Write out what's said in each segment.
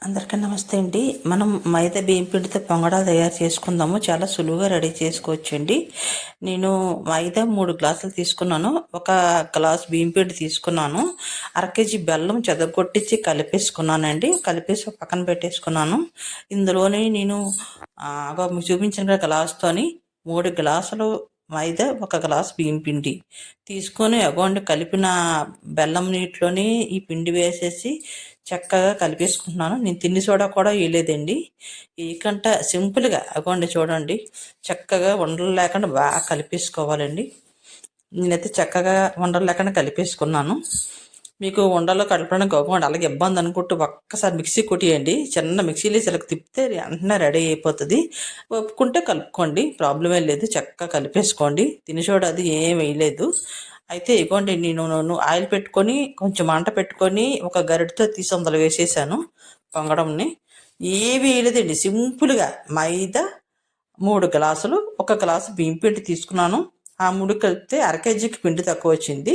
అందరికీ నమస్తే అండి. మనం మైదా బియ్యం పిండితో పొంగడాలు తయారు చేసుకుందాము. చాలా సులువుగా రెడీ చేసుకోవచ్చండి. నేను మైదా 3 గ్లాసులు తీసుకున్నాను. ఒక గ్లాస్ బియ్యం పిండి తీసుకున్నాను. అర కేజీ బెల్లం చెదగొట్టించి కలిపేసుకున్నానండి. కలిపేసి పక్కన పెట్టేసుకున్నాను. ఇందులోని నేను మీకు చూపించిన గ్లాస్తోని 3 గ్లాసులు మైదా, ఒక గ్లాస్ బియ్యం పిండి తీసుకొని అగోండి కలిపిన బెల్లం నీటిలోని ఈ పిండి వేసేసి చక్కగా కలిపేసుకుంటున్నాను. నేను తిండి సోడా కూడా వేయలేదండి. ఈకంట సింపుల్గా అగోండి చూడండి, చక్కగా ఉండలు లేకుండా బాగా కలిపేసుకోవాలండి. నేనైతే చక్కగా ఉండలు లేకుండా కలిపేసుకున్నాను. మీకు ఉండలో కలపడానికి అవ్వండి అలాగే ఇబ్బంది అనుకుంటూ ఒక్కసారి మిక్సీ కొట్టియండి. చిన్న మిక్సీలో చిలక తిప్పితే వెంటనే రెడీ అయిపోతుంది. ఒప్పుకుంటే కలుపుకోండి, ప్రాబ్లమే లేదు. చక్కగా కలిపేసుకోండి. తినిచోడు అది ఏం వేయలేదు. అయితే ఇగోండి, నేను ఆయిల్ పెట్టుకొని కొంచెం మంట పెట్టుకొని ఒక గరిటతో తీసి అందులో వేసేసాను పొంగడంని. ఏవి వేయలేదండి, సింపుల్గా మైదా 3 గ్లాసులు, ఒక గ్లాసు బియ్యం పిండి తీసుకున్నాను. ఆ 3 కలిపితే అర కేజీకి పిండి తక్కువ వచ్చింది.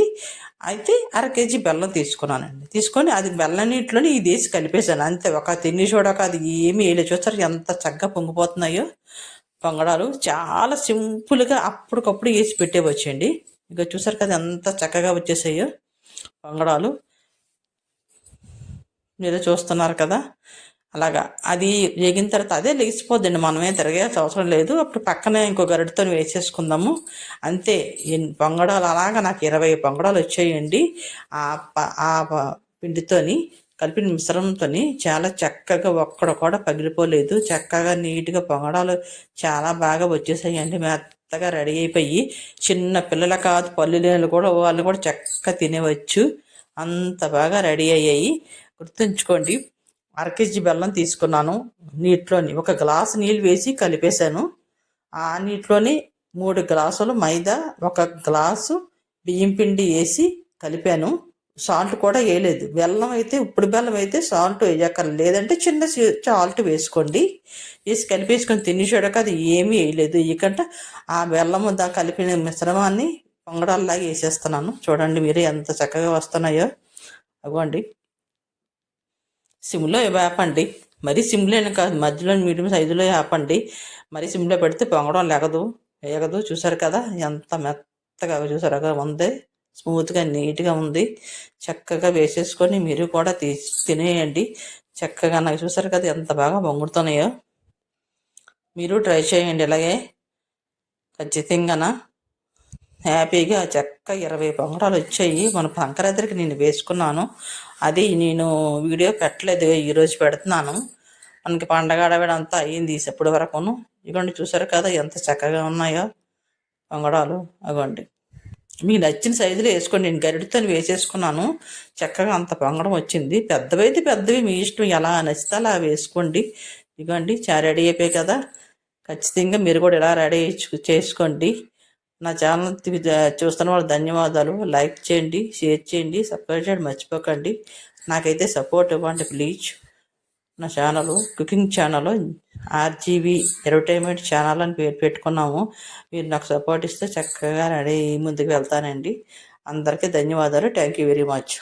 అయితే అర కేజీ బెల్లం తీసుకున్నానండి. తీసుకొని అది బెల్లం నీటిలోని ఇది వేసి కలిపేశాను అంతే. ఒక తిని చూడక అది ఏమీ వేయలేదు. చూస్తారు ఎంత చక్కగా పొంగిపోతున్నాయో పొంగడాలు. చాలా సింపుల్గా అప్పటికప్పుడు వేసి పెట్టేవచ్చండి. ఇక చూసారు కదా ఎంత చక్కగా వచ్చేసాయో పొంగడాలు. మీరు చూస్తున్నారు కదా. అలాగా అది వేగిన తర్వాత అదే లేచిపోద్దండి, మనమే తిరగేసి అవసరం లేదు. అప్పుడు పక్కనే ఇంకో గరిటతో వేసేసుకుందాము అంతే. పొంగడాలు అలాగా నాకు 20 పొంగడాలు వచ్చాయండి. ఆ పిండితోని కలిపిన మిశ్రమంతో చాలా చక్కగా ఒక్కడ కూడా పగిలిపోలేదు. చక్కగా నీట్గా పొంగడాలు చాలా బాగా వచ్చేసాయండి. మెత్తగా రెడీ అయిపోయి చిన్న పిల్లల కాదు, పళ్ళు లేని కూడా వాళ్ళు కూడా చక్కగా తినేవచ్చు. అంత బాగా రెడీ అయ్యాయి. గుర్తుంచుకోండి, అర కేజీ బెల్లం తీసుకున్నాను. నీటిలోని ఒక గ్లాసు నీళ్ళు వేసి కలిపేశాను. ఆ నీటిలోని 3 గ్లాసులు మైదా, ఒక గ్లాసు బియ్యం పిండి వేసి కలిపాను. సాల్ట్ కూడా వేయలేదు. బెల్లం అయితే, ఇప్పుడు బెల్లం అయితే సాల్ట్ వేయక్కర్లేదు, లేదంటే చిన్న సాల్ట్ వేసుకోండి. వేసి కలిపేసుకొని తిని చూడక అది ఏమీ వేయలేదు. ఎందుకంటే ఆ బెల్లము కలిపిన మిశ్రమాన్ని పొంగడాల్లాగా వేసేస్తున్నాను. చూడండి మీరు ఎంత చక్కగా వస్తున్నాయో. అవ్వండి, సిమ్లో వేపండి. మరీ సిమ్లోనే కాదు, మధ్యలో మీడియం సైజులో వేపండి. మరీ సిమ్లో పెడితే పొంగడం వేగదు. చూసారు కదా ఎంత మెత్తగా, చూసారుగా ఉంది, స్మూత్గా నీట్గా ఉంది. చక్కగా వేసేసుకొని మీరు కూడా తినేయండి చక్కగా. నాకు చూసారు కదా ఎంత బాగా పొంగుతున్నాయో. మీరు ట్రై చేయండి ఇలాగే ఖచ్చితంగా. హ్యాపీగా చక్క 20 పొంగడాలు వచ్చాయి. మన సంక్రాంతికి నేను వేసుకున్నాను. అది నేను వీడియో పెట్టలేదు, ఈరోజు పెడుతున్నాను. మనకి పండగ అంతా అయ్యింది ఇప్పటి వరకును. ఇగోండి చూసారు కదా ఎంత చక్కగా ఉన్నాయో పొంగడాలు. అగోండి, మీకు నచ్చిన సైజులో వేసుకోండి. నేను గరిటతో వేసేసుకున్నాను. చక్కగా అంత పొంగడం వచ్చింది. పెద్దవైతే పెద్దవి, మీ ఇష్టం, ఎలా నచ్చితే అలా వేసుకోండి. ఇగోండి రెడీ అయిపోయాయి కదా. ఖచ్చితంగా మీరు కూడా ఇలా రెడీ చేసుకోండి. నా ఛానల్ చూస్తున్న వాళ్ళు ధన్యవాదాలు. లైక్ చేయండి, షేర్ చేయండి, సబ్స్క్రైబ్ చేయడం మర్చిపోకండి. నాకైతే సపోర్ట్ ఇవ్వండి ప్లీజ్. నా channel cooking channel RGV entertainment channel అని పేరు పెట్టుకున్నాము. మీరు నాకు సపోర్ట్ ఇస్తే చక్కగా రెడీ ముందుకు వెళ్తానండి. అందరికీ ధన్యవాదాలు. Thank you very much.